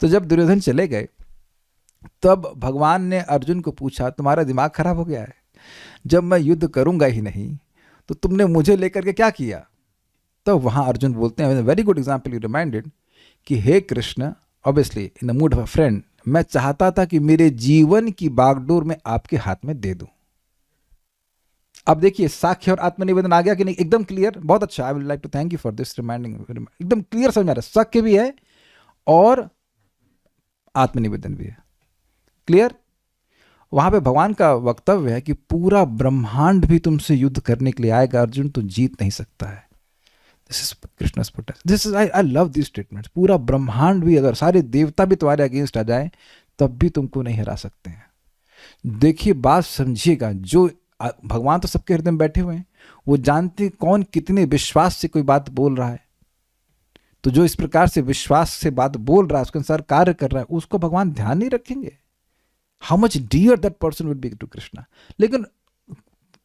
तो जब दुर्योधन चले गए तब भगवान ने अर्जुन को पूछा तुम्हारा दिमाग खराब हो गया है? जब मैं युद्ध करूंगा ही नहीं तो तुमने मुझे लेकर के क्या किया? तो वहां अर्जुन बोलते हैं, very good example you reminded, कि हे Krishna, obviously in the mood of a friend, मैं चाहता था कि मेरे जीवन की बागडोर में आपके हाथ में दे दूं। अब देखिए साख्य और आत्मनिवेदन आ गया कि नहीं? एकदम क्लियर, बहुत अच्छा। I will like to thank you for this reminding. एकदम क्लियर समझ आ रहा है, साख्य भी है और आत्मनिवेदन भी है, क्लियर। वहां पे भगवान का वक्तव्य है कि पूरा ब्रह्मांड भी तुमसे युद्ध करने के लिए आएगा अर्जुन, तो जीत नहीं सकता है। This is Krishna's protest, this is I love this statement. पूरा ब्रह्मांड भी, अगर सारे देवता भी तुम्हारे अगेंस्ट आ जाए तब भी तुमको नहीं हरा सकते हैं। देखिए बात समझिएगा, जो भगवान तो सबके हृदय में बैठे हुए हैं, वो जानते कौन कितने विश्वास से कोई बात बोल रहा है। तो जो इस प्रकार से विश्वास से बात बोल रहा है, उसके अनुसार कार्य कर रहा है, उसको भगवान ध्यान नहीं रखेंगे। How much dear that person would be to Krishna. लेकिन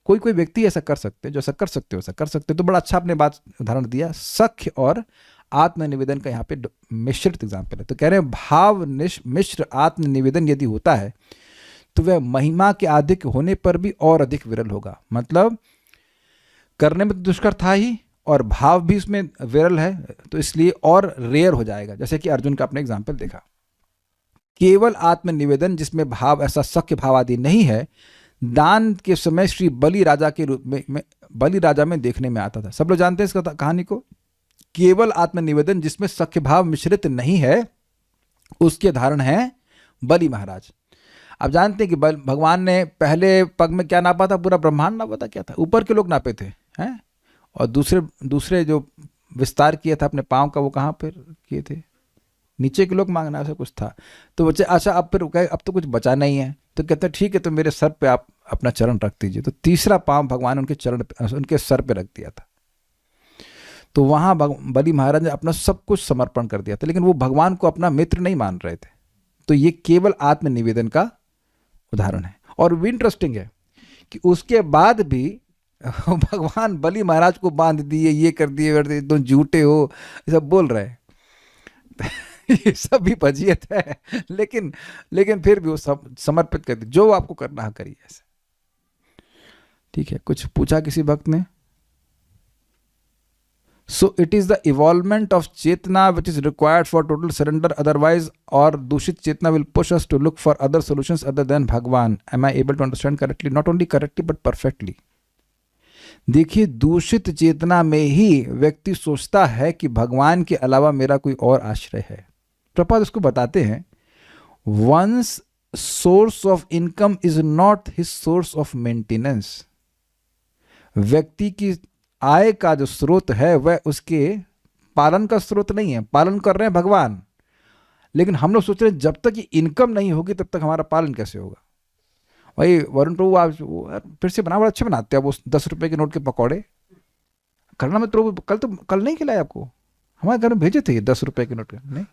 कोई कोई व्यक्ति ऐसा कर सकते हैं, जो ऐसा कर सकते हो ऐसा कर सकते हो। तो बड़ा अच्छा आपने बात उदाहरण दिया, सख्य और आत्मनिवेदन का यहाँ पे मिश्रित एग्जाम्पल है। तो कह रहे हैं भाव मिश्र आत्मनिवेदन यदि होता है तो वह महिमा के अधिक होने पर भी और अधिक विरल होगा। मतलब करने में तो दुष्कर था ही और भाव भी उसमें विरल है, तो इसलिए और रेयर हो जाएगा। जैसे कि अर्जुन का आपने एग्जाम्पल देखा, केवल आत्मनिवेदन जिसमें भाव, ऐसा सख्य भाव आदि नहीं है, दान के समय श्री बलि राजा के रूप में बलि राजा में देखने में आता था। सब लोग जानते हैं इस कहानी को। केवल आत्मनिवेदन जिसमें सख्य भाव मिश्रित नहीं है, उसके धारण है बलि महाराज। आप जानते हैं कि भगवान ने पहले पग में क्या नापा था? पूरा ब्रह्मांड नापा था। क्या था? ऊपर के लोग नापे थे हैं, और दूसरे जो विस्तार किया था अपने पांव का, वो कहाँ पर किए थे? नीचे के लोग मांगना, ऐसा कुछ था। तो बच्चे अच्छा अब फिर कहे अब तो कुछ बचा नहीं है, तो कहते हैं ठीक है तो मेरे सर पे आप अपना चरण रख दीजिए। तो तीसरा पाँव भगवान ने उनके चरण उनके सर पे रख दिया था। तो वहाँ बलि महाराज ने अपना सब कुछ समर्पण कर दिया था, लेकिन वो भगवान को अपना मित्र नहीं मान रहे थे। तो ये केवल आत्मनिवेदन का उदाहरण है। और भी इंटरेस्टिंग है कि उसके बाद भी भगवान बलि महाराज को बांध दिए, ये कर दिए, तुम झूठे हो, ये सब बोल रहे हैं। ये सब भी फजीयत है, लेकिन फिर भी वो सब समर्पित कर दिए, जो आपको करना है करिए ऐसे। ठीक है, कुछ पूछा किसी भक्त ने? So it is the evolvement of Chetna which is required for total surrender, otherwise or Dushit Chetna will push us to look for other solutions other than Bhagwan. Am I able to understand correctly? Not only correctly but perfectly. देखिए, दूषित चेतना में ही व्यक्ति सोचता है कि भगवान के अलावा मेरा कोई और आश्रय है। प्रभुपाद उसको बताते हैं, one's source of income is not his source of maintenance. व्यक्ति की आय का जो स्रोत है वह उसके पालन का स्रोत नहीं है। पालन कर रहे हैं भगवान, लेकिन हम लोग सोच रहे हैं जब तक ये इनकम नहीं होगी तब तक हमारा पालन कैसे होगा। भाई वरुण प्रभु आप फिर से बना, बड़ा अच्छे बनाते हैं आप वो 10 रुपए के नोट के पकौड़े। करना मत प्रभु, कल नहीं खिलाए आपको, हमारे घर में भेजे थे ये 10 रुपए के नोट के। नहीं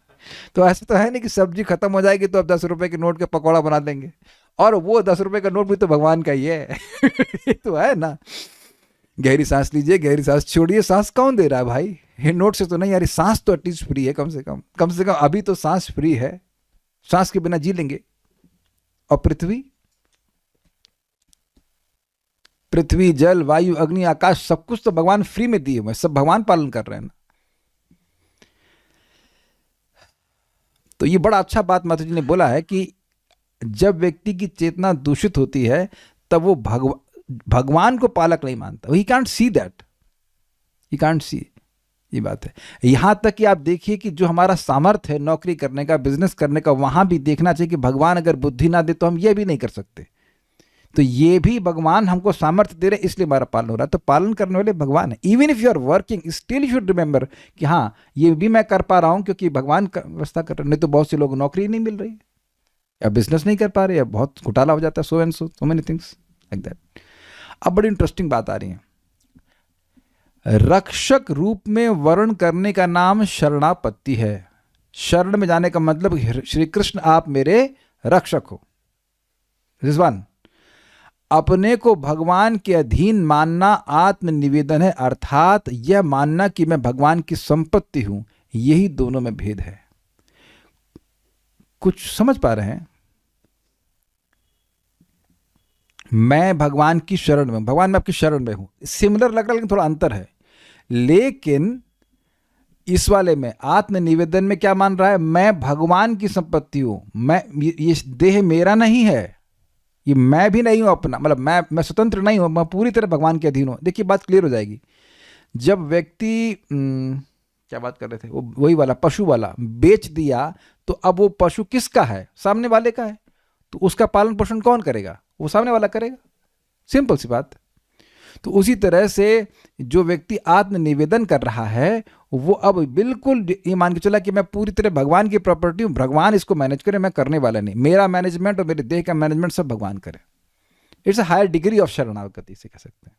तो ऐसा तो है नहीं कि सब्जी खत्म हो जाएगी तो अब 10 रुपए के नोट के पकौड़ा बना देंगे, और वो 10 रुपए का नोट भी तो भगवान का ही है। ये तो है ना। गहरी सांस लीजिए, गहरी सांस छोड़िए। सांस कौन दे रहा है भाई? ये नोट से तो नहीं यार, सांस तो एटलीस्ट फ्री है, कम से कम अभी तो सांस फ्री है। सांस के बिना जी लेंगे। और पृथ्वी जल वायु अग्नि आकाश सब कुछ तो भगवान फ्री में दिए हुए, सब भगवान पालन कर रहे हैं ना। तो ये बड़ा अच्छा बात माता जी ने बोला है कि जब व्यक्ति की चेतना दूषित होती है तब वो भगवान को पालक नहीं मानता। He can't see that, he can't see. ये बात है। यहां तक कि आप देखिए कि जो हमारा सामर्थ्य है नौकरी करने का, बिजनेस करने का, वहां भी देखना चाहिए कि भगवान अगर बुद्धि ना दे तो हम ये भी नहीं कर सकते। तो ये भी भगवान हमको सामर्थ्य दे रहे, इसलिए हमारा पालन हो रहा है। तो पालन करने वाले भगवान है। Even if you are working still you should remember कि हाँ ये भी मैं कर पा रहा हूं क्योंकि भगवान का व्यवस्था कर रहे हैं। नहीं तो बहुत से लोग नौकरी नहीं मिल रही, या बिजनेस नहीं कर पा रहे, या बहुत घोटाला हो जाता है, so and so many things like that. अब बड़ी इंटरेस्टिंग बात आ रही है। रक्षक रूप में वर्ण करने का नाम शरणापत्ति है। शरण में जाने का मतलब श्री कृष्ण आप मेरे रक्षक हो। This one. अपने को भगवान के अधीन मानना आत्मनिवेदन है, अर्थात यह मानना कि मैं भगवान की संपत्ति हूं। यही दोनों में भेद है। कुछ समझ पा रहे हैं? मैं भगवान की शरण में हूं, भगवान मैं आपकी शरण में हूं, सिमिलर लग रहा है लेकिन थोड़ा अंतर है। लेकिन इस वाले में आत्मनिवेदन में क्या मान रहा है? मैं भगवान की संपत्ति हूं, मैं ये देह मेरा नहीं है, ये मैं भी नहीं हूं अपना, मतलब मैं स्वतंत्र नहीं हूं, मैं पूरी तरह भगवान के अधीन हूं। देखिए बात क्लियर हो जाएगी। जब व्यक्ति क्या बात कर रहे थे, वो वही वाला पशु वाला बेच दिया, तो अब वो पशु किसका है? सामने वाले का है। तो उसका पालन पोषण कौन करेगा? वो सामने वाला करेगा। सिंपल सी बात। तो उसी तरह से जो व्यक्ति आत्मनिवेदन कर रहा है वो अब बिल्कुल ये मान के चला कि मैं पूरी तरह भगवान की प्रॉपर्टी हूं, भगवान इसको मैनेज करे, मैं करने वाला नहीं, मेरा मैनेजमेंट और मेरे देह का मैनेजमेंट सब भगवान करे। It's a higher degree of शरणागति से कह सकते हैं।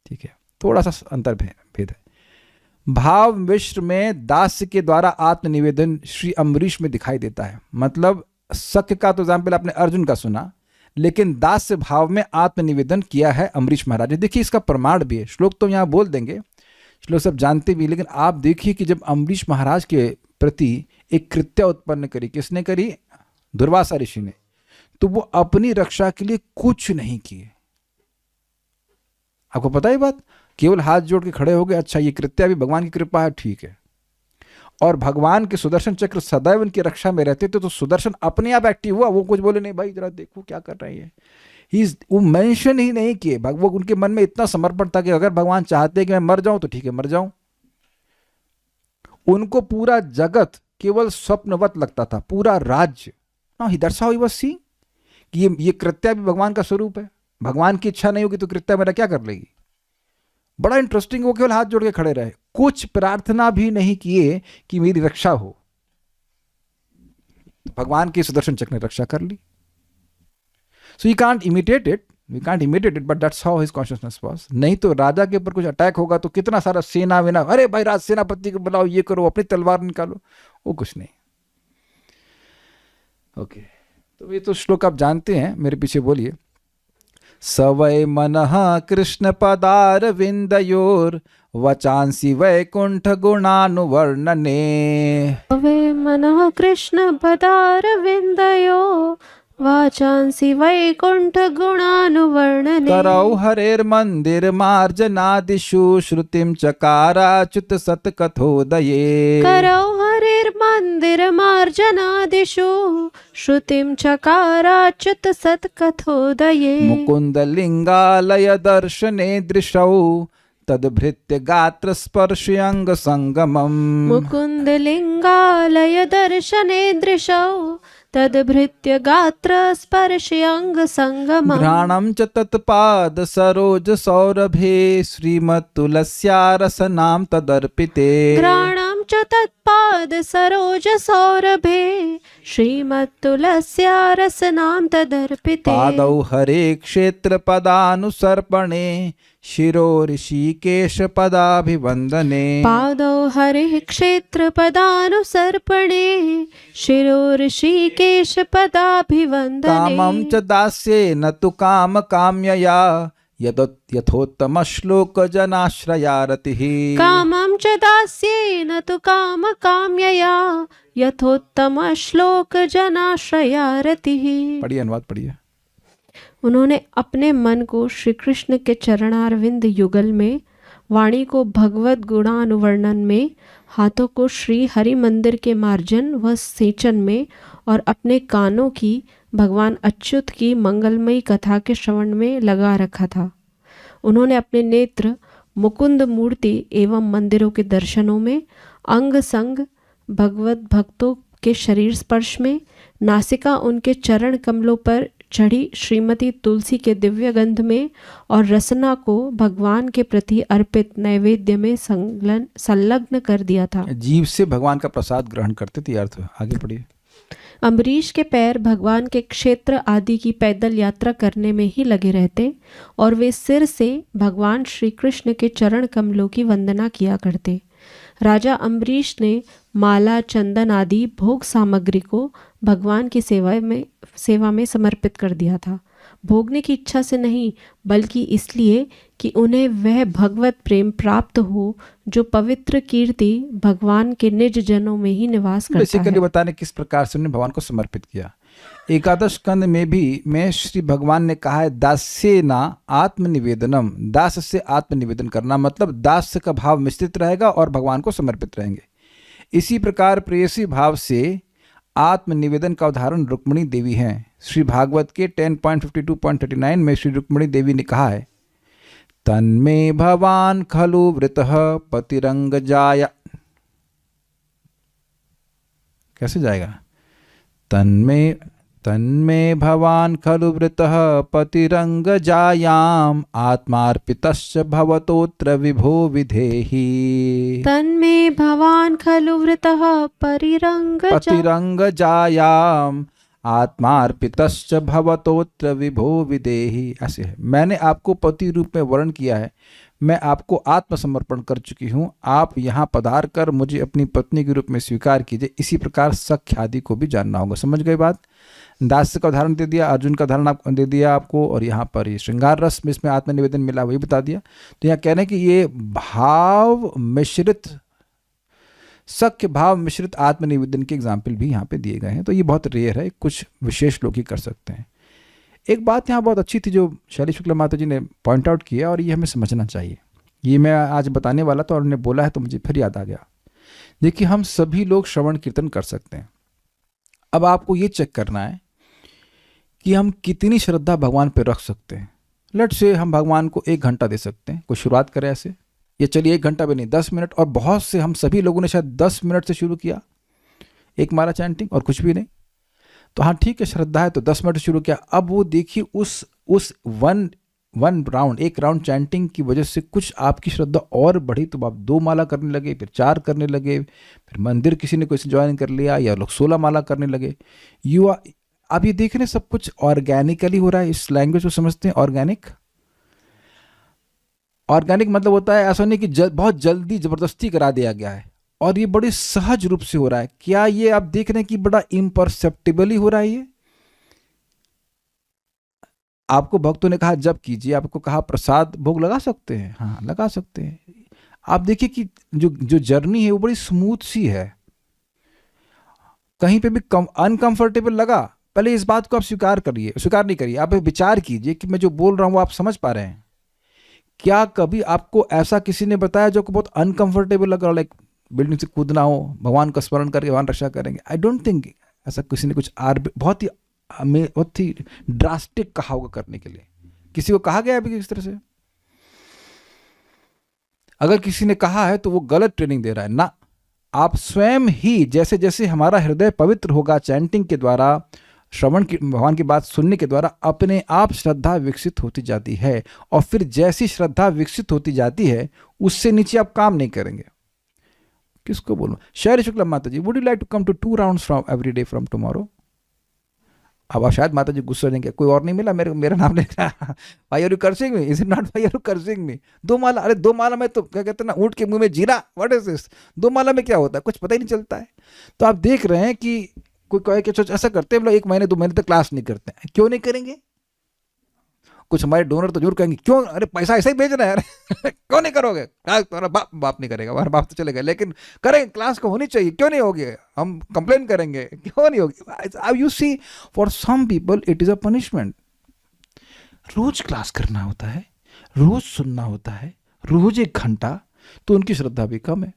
ठीक है, थोड़ा सा अंतर भेद है। भाव मिश्र में दास्य के द्वारा आत्मनिवेदन श्री अम्बरीश में दिखाई देता है। मतलब सख्य का तो एग्जाम्पल आपने अर्जुन का सुना, लेकिन दास्य भाव में आत्मनिवेदन किया है अम्बरीश महाराज ने। देखिए इसका प्रमाण भी है। श्लोक तो यहाँ बोल देंगे, श्लोक सब जानते भी, लेकिन आप देखिए कि जब अम्बरीश महाराज के प्रति एक कृत्या उत्पन्न करी, किसने करी? दुर्वासा ऋषि ने। तो वो अपनी रक्षा के लिए कुछ नहीं किए। आपको पता है बात? केवल हाथ जोड़ के खड़े हो गए, अच्छा ये कृत्या भी भगवान की कृपा है, ठीक है। और भगवान के सुदर्शन चक्र सदैव उनकी रक्षा में रहते थे, तो सुदर्शन अपने आप एक्टिव हुआ। वो कुछ बोले नहीं, भाई जरा देखो क्या कर रहे हैं ये। वो मेंशन ही नहीं किए। वो उनके मन में इतना समर्पण था कि अगर भगवान चाहते हैं कि मैं मर जाऊं तो ठीक है मर जाऊं। उनको पूरा जगत केवल स्वप्नवत लगता था, पूरा राज्य। That's how he was seeing कि ये कृत्या भी भगवान का स्वरूप है। भगवान की इच्छा नहीं होगी तो कृत्या मेरा क्या कर लेगी। बड़ा इंटरेस्टिंग। वो केवल हाथ जोड़ के खड़े रहे, कुछ प्रार्थना भी नहीं किए कि मेरी रक्षा हो। भगवान के सुदर्शन चक्र ने रक्षा कर ली. So you can't imitate it, we can't imitate it, but that's how his consciousness was. नहीं तो राजा के ऊपर कुछ अटैक होगा तो कितना सारा सेना वेना, अरे भाई राज सेनापति को बुलाओ, ये करो, अपनी तलवार निकालो, वो कुछ नहीं. ओके, तो ये तो श्लोक आप जानते हैं, मेरे पीछे बोलिए. सवै मनः कृष्ण पदार विंदयोर वचांसि वैकुंठ गुणानुवर्णने. वे मनः कृष्ण पदारविन्दयो वाचांसि वैकुंठ गुणानुवर्णने. करौ हरेर्मन्दिर मार्जनादिषु श्रुतिं चकाराच्युत सत्कथोदये. करौ हरिर्मन्दिरमार्जनादिषु श्रुतिं चकाराच्युत सत्कथोदये. मुकुन्दलिङ्गालय दर्शने दृशौ तद्भृत्य गात्र स्पर्शयंग संगमम्. मुकुन्दलिङ्गालय दर्शने दृशौ तद्भृत्य गात्र स्पर्शयंग संगमम्. घ्राणं च तत्पाद सरोज सौरभे श्रीमत्तुलस्या रसनां तदर्पिते. घ्राणं च तत्पाद सरोज सौरभे श्रीमत्तुलस्या रसनां तदर्पिते. पादौ हरे क्षेत्र पदानुसर्पणे शिरो ऋषिकेश पदाभिवन्दने. पादौ हरिः क्षेत्र पदानुसर्पणे शिरो ऋषिकेश पदाभिवन्दने. कामं च दास्येन तु काम काम्यया यथोत्तम श्लोक जनाश्रया रतिः. कामं च दास्येन तु काम काम्यया यथोत्तम श्लोक जनाश्रया रतिः. पढ़िए, अनुवाद पढ़िए. उन्होंने अपने मन को श्री कृष्ण के चरणारविंद युगल में, वाणी को भगवत गुणानुवर्णन में, हाथों को श्री हरि मंदिर के मार्जन व सेचन में और अपने कानों की भगवान अच्युत की मंगलमयी कथा के श्रवण में लगा रखा था. उन्होंने अपने नेत्र मुकुंद मूर्ति एवं मंदिरों के दर्शनों में, अंग संग भगवत भक्तों के शरीर स्पर्श में, नासिका उनके चरण कमलों पर चढ़ी श्रीमती तुलसी के दिव्य गंध में और रसना को भगवान के प्रति अर्पित नैवेद्य में संलग्न कर दिया था. जीव से भगवान का प्रसाद ग्रहण करते थे. अर्थ आगे पढ़िए. अम्बरीश के पैर भगवान के क्षेत्र आदि की पैदल यात्रा करने में ही लगे रहते और वे सिर से भगवान श्री कृष्ण के चरण कमलों की वंदना किया करते. राजा अम्बरीश ने माला, चंदन आदि भोग सामग्री को भगवान की सेवा में समर्पित कर दिया था. भोगने की इच्छा से नहीं, बल्कि इसलिए कि उन्हें वह भगवत प्रेम प्राप्त हो जो पवित्र कीर्ति भगवान के निज जनों में ही निवास करता बेसिकली है. बताने किस प्रकार से उन्होंने भगवान को समर्पित किया. एकादश स्कंद में भी में श्री भगवान ने कहा है दास्येना आत्मनिवेदनम. दास से आत्मनिवेदन करना मतलब दास का भाव मिश्रित रहेगा और भगवान को समर्पित रहेंगे. इसी प्रकार प्रेयसी भाव से आत्मनिवेदन का उदाहरण रुक्मिणी देवी हैं. श्री भागवत के 10.52.39 में श्री रुक्मिणी देवी ने कहा है तन्मे भवान खलु वृतः पतिरंग जाया. कैसे जाएगा? तन्मे भवान खलु वृतः पतिरंग जायाम आत्मार्पितश्च भवतोत्र विभो विधेहि. तन्मे भवान खलु वृतः पतिरंग जायाम आत्मार्पितश्च भवतोत्र विभो विधेहि. ऐसे है, मैंने आपको पति रूप में वर्ण किया है, मैं आपको आत्मसमर्पण कर चुकी हूँ, आप यहाँ पधार कर मुझे अपनी पत्नी के रूप में स्वीकार कीजिए. इसी प्रकार सख्य आदि को भी जानना होगा. समझ गए बात? दास्य का उदाहरण दे दिया, अर्जुन का उदाहरण दे दिया आपको, और यहाँ पर ये श्रृंगार रस में इसमें आत्मनिवेदन मिला वही बता दिया. तो यहाँ कह रहे हैं कि ये भाव मिश्रित, सख्य भाव मिश्रित आत्मनिवेदन के एग्जाम्पल भी यहाँ पे दिए गए हैं. तो ये बहुत रेयर है, कुछ विशेष लोग ही कर सकते हैं. एक बात यहाँ बहुत अच्छी थी जो शैली शुक्ला माता जी ने पॉइंट आउट किया, और ये हमें समझना चाहिए. ये मैं आज बताने वाला था और उन्होंने बोला है तो मुझे फिर याद आ गया. देखिए, हम सभी लोग श्रवण कीर्तन कर सकते हैं. अब आपको ये चेक करना है कि हम कितनी श्रद्धा भगवान पे रख सकते हैं. लेट्स से हम भगवान को 1 घंटा दे सकते हैं. कोई शुरुआत करे ऐसे, ये चलिए 1 घंटा भी नहीं, 10 मिनट. और बहुत से हम सभी लोगों ने शायद 10 मिनट से शुरू किया, एक माला चैंटिंग और कुछ भी नहीं. तो हाँ ठीक है, श्रद्धा है तो 10 मिनट शुरू किया. अब वो देखिए उस 1 वन राउंड, एक राउंड चैंटिंग की वजह से कुछ आपकी श्रद्धा और बढ़ी तो आप 2 माला करने लगे, फिर 4 करने लगे, फिर मंदिर किसी ने कोई ज्वाइन कर लिया, या लोग 16 माला करने लगे। आप ये देख रहे हैं सब कुछ ऑर्गेनिकली हो रहा है। इस लैंग्वेज को समझते हैं ऑर्गेनिक। ऑर्गेनिक मतलब होता है ऐसा नहीं कि बहुत जल्दी जबरदस्ती करा दिया गया है, और ये बड़े सहज रूप से हो रहा है। क्या ये आप देख रहे हैं कि बड़ा इम्परसेप्टिबली हो रहा है? ये आपको भक्तों ने कहा जब कीजिए, आपको कहा प्रसाद भोग लगा सकते हैं, हाँ लगा सकते हैं। आप देखिए कि जो जर्नी है वो बड़ी स्मूथ सी है, कहीं पे भी अनकंफर्टेबल लगा, पहले इस बात को आप स्वीकार नहीं करिए, आप विचार कीजिए कि मैं जो बोल रहा हूं वो आप समझ पा रहे हैं। क्या कभी आपको ऐसा किसी ने बताया जो आपको बहुत अनकंफर्टेबल लग रहा, लाइक बिल्डिंग से कूदना हो, भगवान का स्मरण करके भगवान रक्षा करेंगे? आई डोंट थिंक ऐसा किसी ने कुछ बहुत ही ड्रास्टिक कहा होगा करने के लिए। किसी को कहा गया अभी इस तरह से? अगर किसी ने कहा है तो वो गलत ट्रेनिंग दे रहा है ना। आप स्वयं ही जैसे जैसे हमारा हृदय पवित्र होगा चैंटिंग के द्वारा, श्रवण की, भगवान की बात सुनने के द्वारा, अपने आप श्रद्धा विकसित होती जाती है। और फिर जैसी श्रद्धा विकसित होती जाती है उससे नीचे आप काम नहीं करेंगे। किसको बोलूं? Shaili Shukla Mata ji, would you like to come to 2 rounds from every day from tomorrow? अब शायद माता जी गुस्सा देंगे, कोई और नहीं मिला, मेरा नाम नहीं रहा। Why are you cursing me? Is it not why are you cursing me? 2 माला, अरे 2 माला में तो क्या कहते हैं ना, ऊंट के मुंह में जीरा, व्हाट इज दिस? 2 माला में क्या होता है, कुछ पता ही नहीं चलता है। तो आप देख रहे हैं कि कोई कहे कि ऐसा करते हैं, 1 महीने 2 महीने तक क्लास नहीं करते हैं। क्यों नहीं करेंगे? कुछ हमारे डोनर तो जरूर कहेंगे, क्यों, अरे पैसा ऐसे ही भेज रहे हैं, अरे क्यों नहीं करोगे? तुम्हारा बाप नहीं करेगा, हमारा बाप तो चले गए, लेकिन करेंगे, क्लास को होनी चाहिए, क्यों नहीं होगी? हम कंप्लेन करेंगे, क्यों नहीं होगी? अब you see, for some people it is a punishment. रोज क्लास करना होता है, रोज सुनना होता है, रोज 1 घंटा, तो उनकी श्रद्धा भी कम है।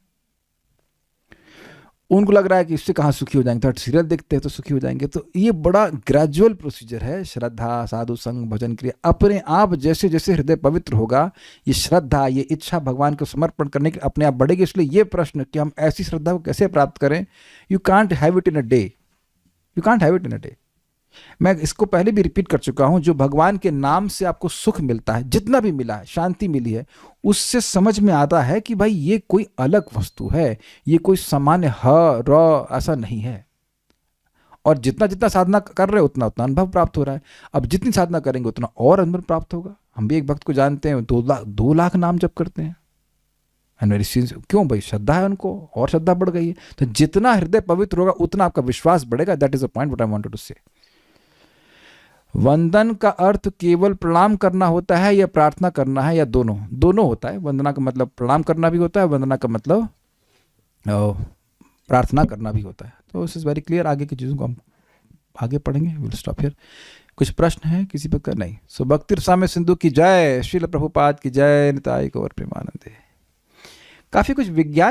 उनको लग रहा है कि इससे कहाँ सुखी हो जाएंगे, तो सीरियल देखते हैं तो सुखी हो जाएंगे। तो ये बड़ा ग्रेजुअल प्रोसीजर है। श्रद्धा, साधु संग, भजन क्रिया, अपने आप जैसे जैसे हृदय पवित्र होगा, ये श्रद्धा, ये इच्छा भगवान को समर्पण करने के अपने आप बढ़ेगी। इसलिए ये प्रश्न कि हम ऐसी श्रद्धा को कैसे प्राप्त करें, you can't have it in a day, you can't have it in a day. मैं इसको पहले भी रिपीट कर चुका हूं, जो भगवान के नाम से आपको सुख मिलता है, जितना भी मिला है, शांति मिली है, उससे समझ में आता है कि भाई ये कोई अलग वस्तु है, ये कोई सामान्य ऐसा नहीं है। और जितना जितना साधना कर रहे उतना उतना अनुभव प्राप्त हो रहा है। अब जितनी साधना करेंगे उतना और अनुभव प्राप्त होगा। हम भी एक भक्त को जानते हैं, 2 लाख नाम जप करते हैं, क्यों भाई? श्रद्धा है उनको, और श्रद्धा बढ़ गई है। तो जितना हृदय पवित्र होगा उतना आपका विश्वास बढ़ेगा। That is the point what I wanted to say. वंदन का अर्थ केवल प्रणाम करना होता है या प्रार्थना करना है, या दोनों होता है? वंदना का मतलब प्रणाम करना भी होता है, वंदना का मतलब प्रार्थना करना भी होता है। तो दिस इज वेरी क्लियर। आगे की चीज़ों को हम आगे पढ़ेंगे। Will stop here. कुछ प्रश्न है किसी पर? नहीं। सो भक्ति रसामृत सिंधु की जय, श्रील प्रभुपाद की जय, निताई गौर प्रेमानंदे। काफी कुछ विज्ञान